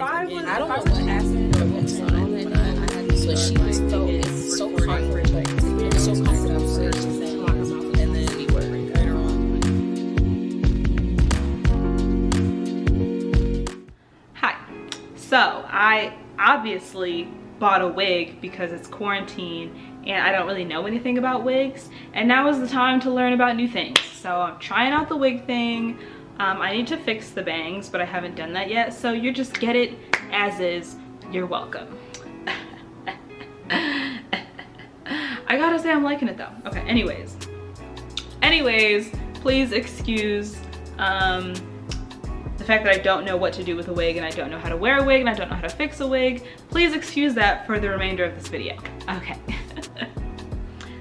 I don't know what happened. I had to switch. She was so comfortable. It's so comfortable for her to say, and then we were later on. Hi. So I obviously bought a wig because it's quarantine and I don't really know anything about wigs, and now is the time to learn about new things. So I'm trying out the wig thing. I need to fix the bangs, but I haven't done that yet, so you just get it as is. You're welcome. I gotta say I'm liking it though. Okay, anyways, please excuse the fact that I don't know what to do with a wig, and I don't know how to wear a wig, and I don't know how to fix a wig. Please excuse that for the remainder of this video. Okay.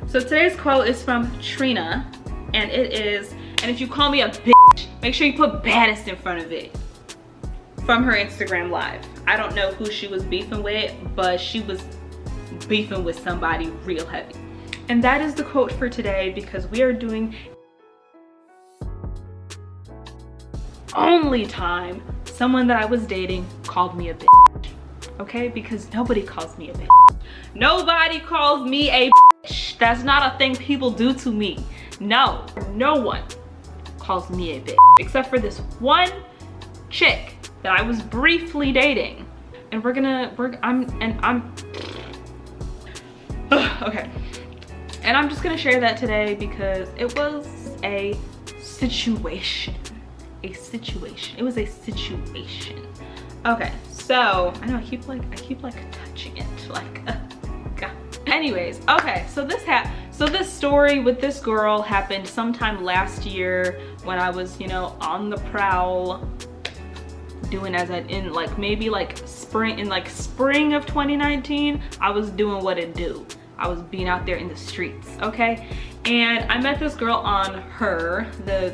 So today's quote is from Trina, and it is, and if you call me a bitch, make sure you put baddest in front of it. From her Instagram live. I don't know who she was beefing with, but she was beefing with somebody real heavy. And that is the quote for today, because we are doing only time someone that I was dating called me a bitch. Okay, because nobody calls me a bitch. Nobody calls me a bitch. That's not a thing people do to me. No one calls me a bitch, except for this one chick that I was briefly dating. And okay. And I'm just gonna share that today because it was a situation. It was a situation. Okay, so I know I keep like touching it, like God. Anyways, okay, so this story with this girl happened sometime last year when I was, you know, on the prowl, doing in like maybe like spring of 2019. I was doing what it do. I was being out there in the streets, okay? And I met this girl on Her, the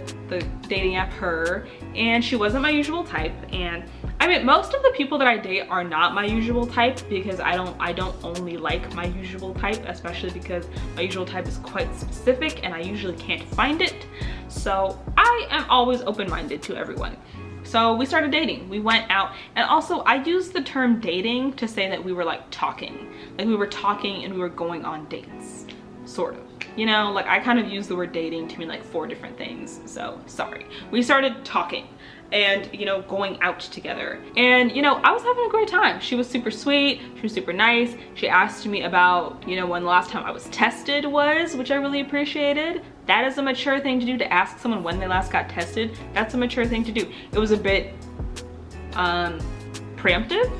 dating app Her, and she wasn't my usual type. And I mean, most of the people that I date are not my usual type, because I don't only like my usual type, especially because my usual type is quite specific and I usually can't find it. So I am always open-minded to everyone. So we started dating, we went out, and also I use the term dating to say that we were like talking. Like we were talking and we were going on dates, sort of. You know, like I kind of use the word dating to mean like 4 different things, so sorry. We started talking and, you know, going out together. And, you know, I was having a great time. She was super sweet, she was super nice. She asked me about, you know, when the last time I was tested was, which I really appreciated. That is a mature thing to do, to ask someone when they last got tested. That's a mature thing to do. It was a bit presumptive,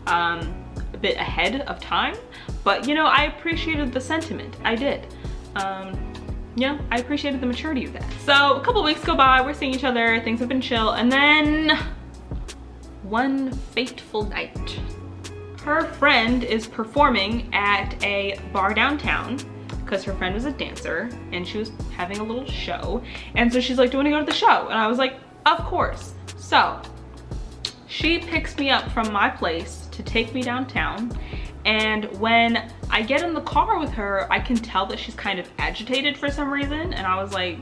a bit ahead of time, but you know, I appreciated the sentiment. I did. Yeah, I appreciated the maturity of that. So a couple weeks go by, we're seeing each other, things have been chill, and then one fateful night, her friend is performing at a bar downtown, because her friend was a dancer and she was having a little show. And so she's like, do you want to go to the show? And I was like, of course. So she picks me up from my place to take me downtown. And when I get in the car with her, I can tell that she's kind of agitated for some reason. And I was like,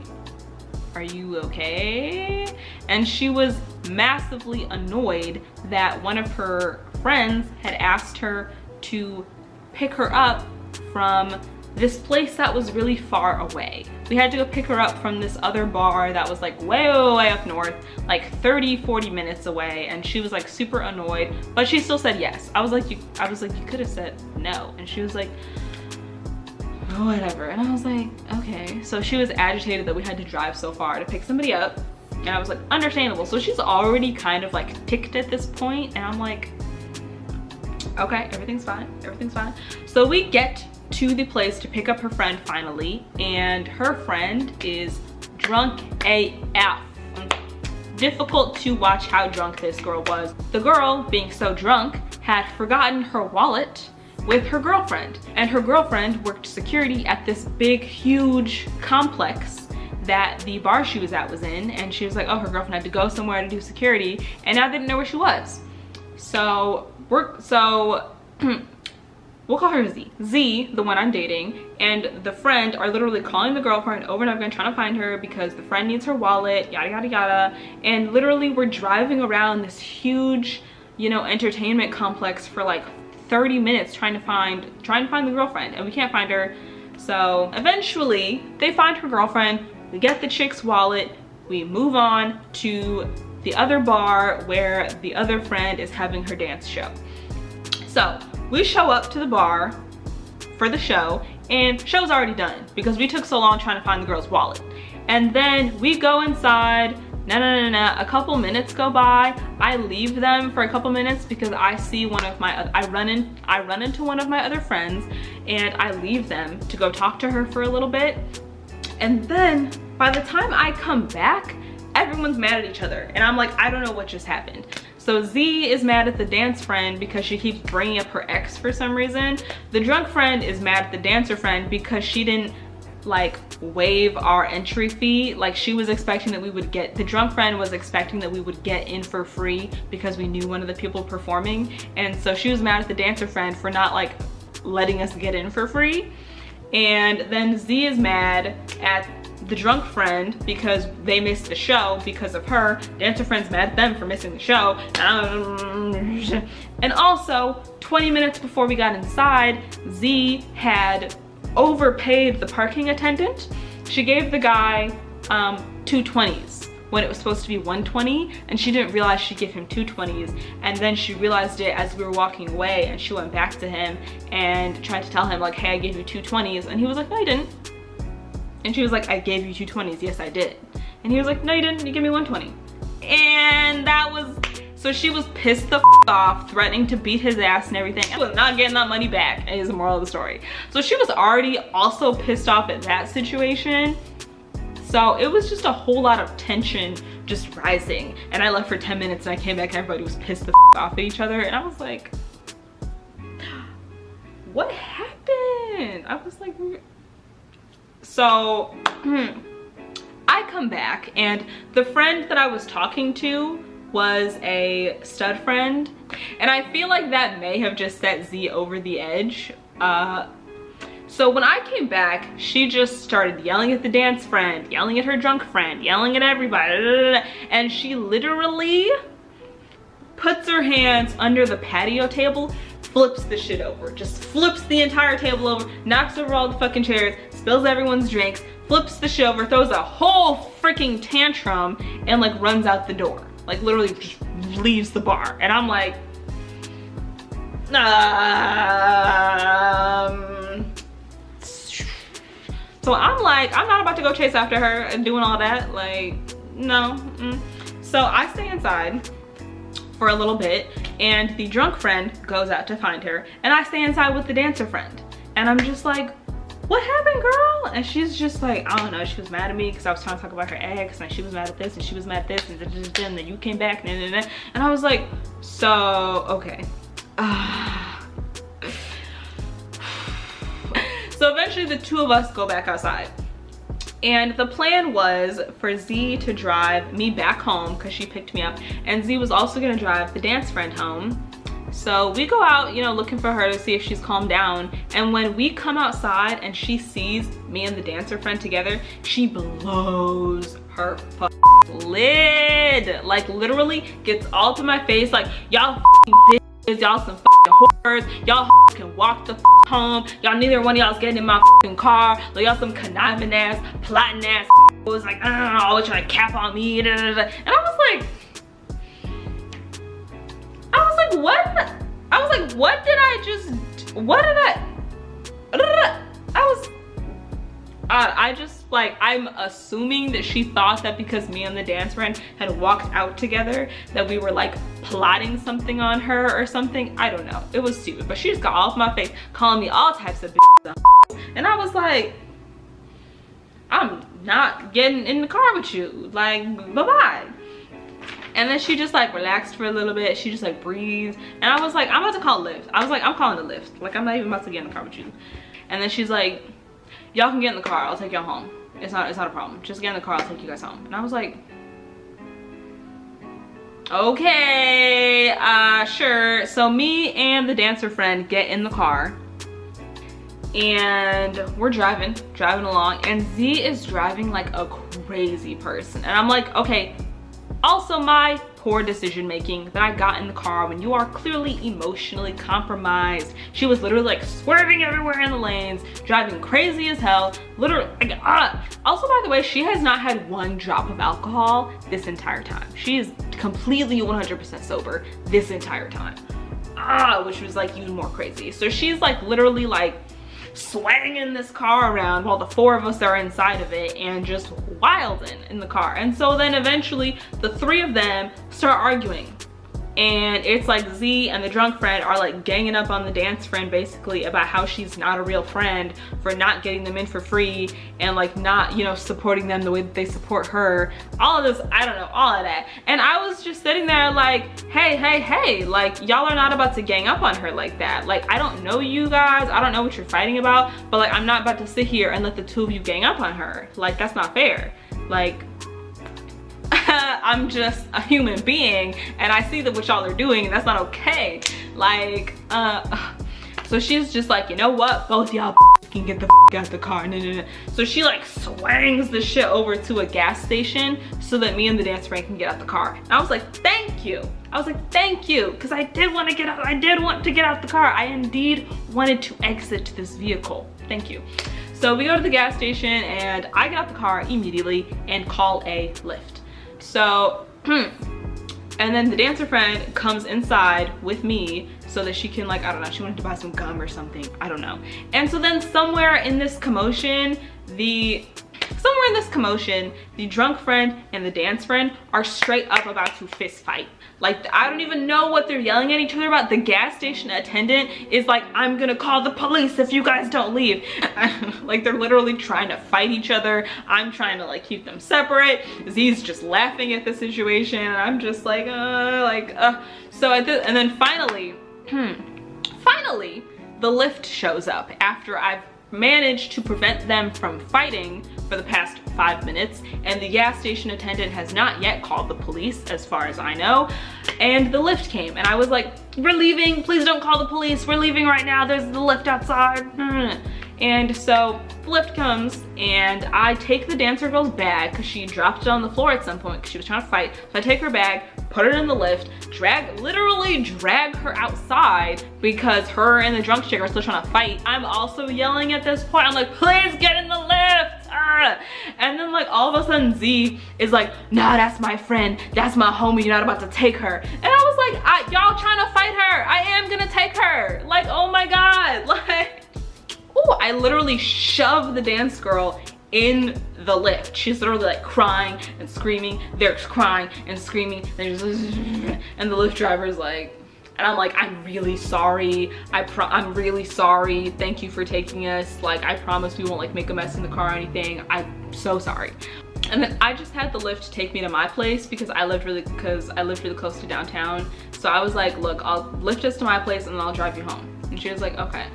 are you okay? And she was massively annoyed that one of her friends had asked her to pick her up from this place that was really far away. We had to go pick her up from this other bar that was like way up north, like 30-40 minutes away, and she was like super annoyed, but she still said yes. I was like, you could have said no. And she was like, whatever. And I was like, okay. So she was agitated that we had to drive so far to pick somebody up, and I was like, understandable. So she's already kind of like ticked at this point, and I'm like, okay, everything's fine. So we get to the place to pick up her friend finally, and her friend is drunk AF. Difficult to watch how drunk this girl was. The girl, being so drunk, had forgotten her wallet with her girlfriend, and her girlfriend worked security at this big, huge complex that the bar she was at was in, and she was like, oh, her girlfriend had to go somewhere to do security, and I didn't know where she was. So we'll call her Z. Z, the one I'm dating, and the friend are literally calling the girlfriend over and over again trying to find her because the friend needs her wallet, yada yada yada. And literally we're driving around this huge, you know, entertainment complex for like 30 minutes trying to find the girlfriend, and we can't find her. So eventually they find her girlfriend, we get the chick's wallet, we move on to the other bar where the other friend is having her dance show. So we show up to the bar for the show, and show's already done because we took so long trying to find the girl's wallet. And then we go inside, a couple minutes go by. I leave them for a couple minutes because I see I run into one of my other friends, and I leave them to go talk to her for a little bit. And then by the time I come back, everyone's mad at each other, and I'm like, I don't know what just happened. So Z is mad at the dance friend because she keeps bringing up her ex for some reason. The drunk friend is mad at the dancer friend because she didn't like waive our entry fee. Like, she was expecting that we would get, the drunk friend was expecting that we would get in for free because we knew one of the people performing. And so she was mad at the dancer friend for not like letting us get in for free. And then Z is mad at the drunk friend because they missed the show because of her. Dancer friend's mad at them for missing the show. And also, 20 minutes before we got inside, Z had overpaid the parking attendant. She gave the guy 220s when it was supposed to be 120, and she didn't realize she gave him 220s. And then she realized it as we were walking away, and she went back to him and tried to tell him like, hey, I gave you 220s. And he was like, no, I didn't. And she was like, I gave you 220s. Yes, I did. And he was like, no, you didn't. You gave me 120. And that was, so she was pissed the off, threatening to beat his ass and everything. I was not getting that money back, is the moral of the story. So she was already also pissed off at that situation. So it was just a whole lot of tension just rising. And I left for 10 minutes and I came back and everybody was pissed the off at each other. And I was like, what happened? I was like, so I come back, and the friend that I was talking to was a stud friend, and I feel like that may have just set Z over the edge. So when I came back, she just started yelling at the dance friend, yelling at her drunk friend, yelling at everybody, and she literally puts her hands under the patio table, flips the shit over, just flips the entire table over, knocks over all the fucking chairs, spills everyone's drinks, flips the shit over, throws a whole freaking tantrum, and like runs out the door. Like literally just leaves the bar. And I'm like, so I'm like, I'm not about to go chase after her and doing all that. Like, no. So I stay inside for a little bit, and the drunk friend goes out to find her, and I stay inside with the dancer friend. And I'm just like, what happened, girl? And she's just like, I don't know, she was mad at me because I was trying to talk about her ex, and she was mad at this, and she was mad at this, and then you came back, and I was like, so, okay. So eventually the two of us go back outside. And the plan was for Z to drive me back home because she picked me up, and Z was also gonna drive the dance friend home. So we go out, you know, looking for her to see if she's calmed down. And when we come outside and she sees me and the dancer friend together, she blows her lid. Like literally gets all to my face like, y'all bitches, y'all some whores, y'all can walk the home, y'all neither one of y'all's getting in my car, like y'all some conniving ass, plotting ass was like, always trying to cap on me, and I was like, what? I was like, what did I just, what did I just like, I'm assuming that she thought that because me and the dance friend had walked out together that we were like plotting something on her or something. I don't know, it was stupid, but she just got off my face calling me all types of bitches, and I was like, I'm not getting in the car with you, like, bye-bye. And then she just like relaxed for a little bit. She just like breathed. And I was like, I'm about to call Lyft. I was like, I'm calling a Lyft. Like, I'm not even about to get in the car with you. And then she's like, y'all can get in the car. I'll take y'all home. It's not a problem. Just get in the car. I'll take you guys home. And I was like, okay, sure. So me and the dancer friend get in the car. and we're driving along, and Z is driving like a crazy person. And I'm like, okay, also my poor decision making that I got in the car when you are clearly emotionally compromised. She was literally like swerving everywhere in the lanes, driving crazy as hell, literally like, Also, by the way, she has not had one drop of alcohol this entire time. She is completely 100% sober this entire time, which was like even more crazy. So she's like literally like swinging this car around while the four of us are inside of it and just wilding in the car. And so then eventually the three of them start arguing, and it's like Z and the drunk friend are like ganging up on the dance friend basically about how she's not a real friend for not getting them in for free and like not, you know, supporting them the way that they support her. All of this, I don't know, all of that. And I was just sitting there like, hey, like y'all are not about to gang up on her like that. Like, I don't know you guys, I don't know what you're fighting about, but like I'm not about to sit here and let the two of you gang up on her. Like, that's not fair. Like, I'm just a human being and I see that what y'all are doing and that's not okay. Like, so she's just like, you know what, both y'all can get the out the car. No. So she like swangs the shit over to a gas station so that me and the dance friend can get out the car. And I was like, thank you. I was like, thank you, because I did want to get out. I did want to get out the car. I indeed wanted to exit this vehicle. Thank you. So we go to the gas station and I get out the car immediately and call a Lyft. So, and then the dancer friend comes inside with me so that she can, like, I don't know, she wanted to buy some gum or something, I don't know. And so then somewhere in this commotion, the drunk friend and the dance friend are straight up about to fist fight. Like, I don't even know what they're yelling at each other about. The gas station attendant is like, I'm gonna call the police if you guys don't leave. Like, they're literally trying to fight each other. I'm trying to like keep them separate. Z's just laughing at the situation and I'm just like, So and then finally, the Lyft shows up after I've managed to prevent them from fighting for the past 5 minutes, and the gas station attendant has not yet called the police as far as I know. And the Lyft came and I was like, we're leaving, please don't call the police, we're leaving right now, there's the Lyft outside. And so the Lyft comes and I take the dancer girl's bag because she dropped it on the floor at some point because she was trying to fight. So I take her bag, put it in the Lyft, literally drag her outside because her and the drunk chick are still trying to fight. I'm also yelling at this point. I'm like, please get in the Lyft. And then like all of a sudden Z is like, nah, that's my friend, that's my homie, you're not about to take her. And I was like, y'all trying to fight her, I am gonna take her. Like, oh my God, like, ooh, I literally shoved the dance girl in the Lyft. She's literally like crying and screaming, they're crying and screaming, and the Lyft driver's like, and I'm like, I'm really sorry. I'm really sorry. Thank you for taking us. Like, I promise we won't like make a mess in the car or anything. I'm so sorry. And then I just had the Lyft take me to my place because I lived really close to downtown. So I was like, look, I'll Lyft us to my place and then I'll drive you home. And she was like, okay.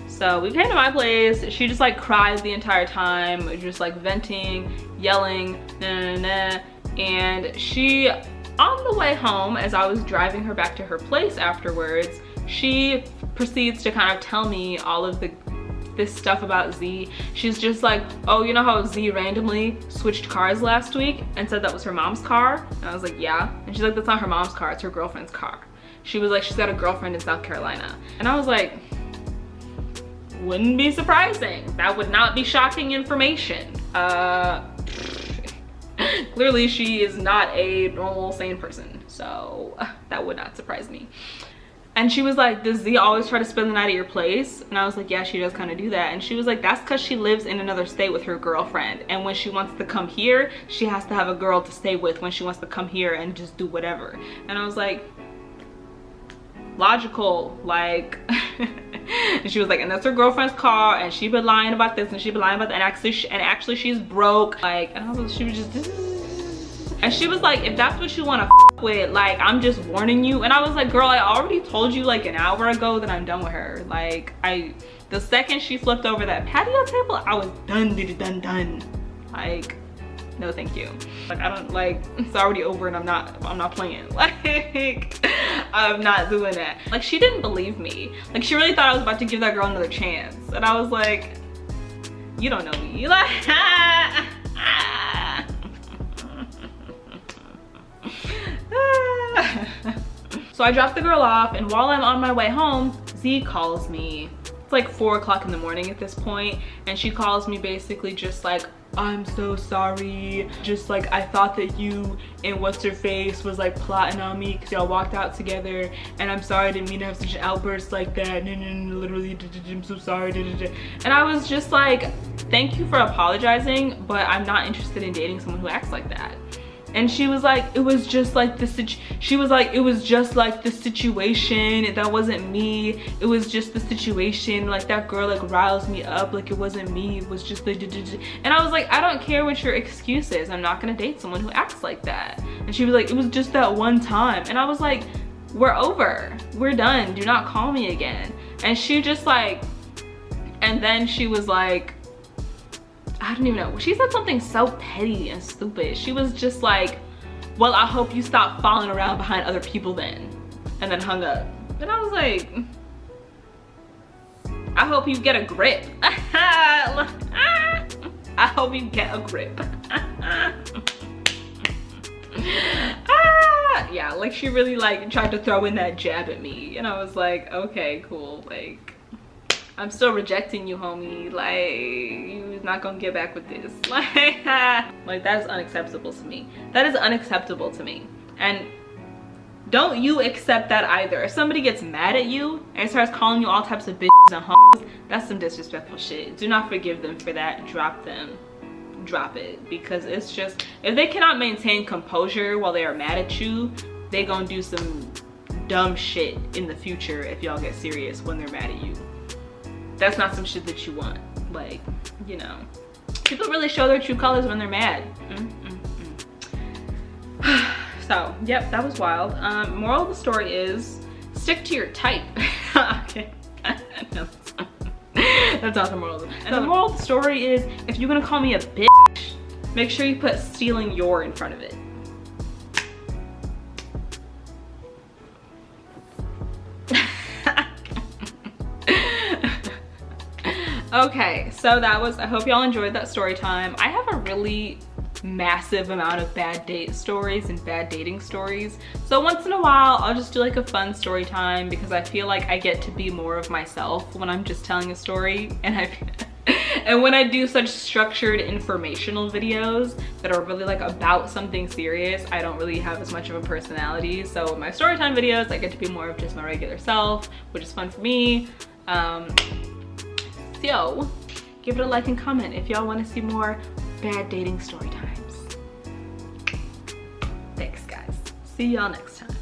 So we came to my place. She just like cried the entire time, just like venting, yelling, and she, on the way home, as I was driving her back to her place afterwards, she proceeds to kind of tell me all of this stuff about Z. She's just like, oh, you know how Z randomly switched cars last week and said that was her mom's car? And I was like, yeah. And she's like, that's not her mom's car, it's her girlfriend's car. She was like, she's got a girlfriend in South Carolina. And I was like, wouldn't be surprising. That would not be shocking information. Clearly she is not a normal, sane person, so that would not surprise me. And she was like, does Z always try to spend the night at your place? And I was like, yeah, she does kind of do that. And she was like, that's because she lives in another state with her girlfriend, and when she wants to come here, she has to have a girl to stay with when she wants to come here and just do whatever. And I was like, logical, like. And she was like, and that's her girlfriend's car, and she been lying about this and she been lying about that, and actually she's broke, like. And I was, she was just, and she was like, if that's what you want to with, like, I'm just warning you. And I was like, girl, I already told you like an hour ago that I'm done with her. Like, the second she flipped over that patio table, I was done. Like, no thank you. Like, I don't, like, it's already over and I'm not playing. Like, I'm not doing that. Like, she didn't believe me. Like, she really thought I was about to give that girl another chance. And I was like, you don't know me. Like, so I dropped the girl off, and while I'm on my way home, Z calls me. It's like 4 o'clock in the morning at this point, and she calls me basically just like, I'm so sorry. Just like, I thought that you and what's her face was like plotting on me because y'all walked out together, and I'm sorry, I didn't mean to have such an outburst like that. Literally, I'm so sorry. And I was just like, thank you for apologizing, but I'm not interested in dating someone who acts like that. And she was like, it was just like the situation. That wasn't me. It was just the situation. Like, that girl like riles me up. Like, it wasn't me. It was just the and I was like, I don't care what your excuse is. I'm not gonna date someone who acts like that. And she was like, it was just that one time. And I was like, we're over. We're done. Do not call me again. And she just like, and then she was like, I don't even know. She said something so petty and stupid. She was just like, well, I hope you stop falling around behind other people then. And then hung up. And I was like, I hope you get a grip. I hope you get a grip. Yeah, like, she really like tried to throw in that jab at me. And I was like, okay, cool. Like, I'm still rejecting you, homie. Like, you're not gonna get back with this. Like that is unacceptable to me. That is unacceptable to me. And don't you accept that either. If somebody gets mad at you and starts calling you all types of bitches and hoes, that's some disrespectful shit. Do not forgive them for that. Drop them. Drop it. Because it's just, if they cannot maintain composure while they are mad at you, they gonna do some dumb shit in the future if y'all get serious when they're mad at you. That's not some shit that you want. Like, you know, people really show their true colors when they're mad. So, yep, that was wild. Moral of the story is, stick to your type. Okay. No, that's not the moral of the story. And the moral of the story is, if you're gonna call me a bitch, make sure you put stealing your in front of it. Okay, so that was, I hope y'all enjoyed that story time. I have a really massive amount of bad date stories and bad dating stories. So once in a while, I'll just do like a fun story time because I feel like I get to be more of myself when I'm just telling a story. And and when I do such structured informational videos that are really like about something serious, I don't really have as much of a personality. So in my story time videos, I get to be more of just my regular self, which is fun for me. So give it a like and comment if y'all want to see more bad dating story times. Thanks guys. See y'all next time.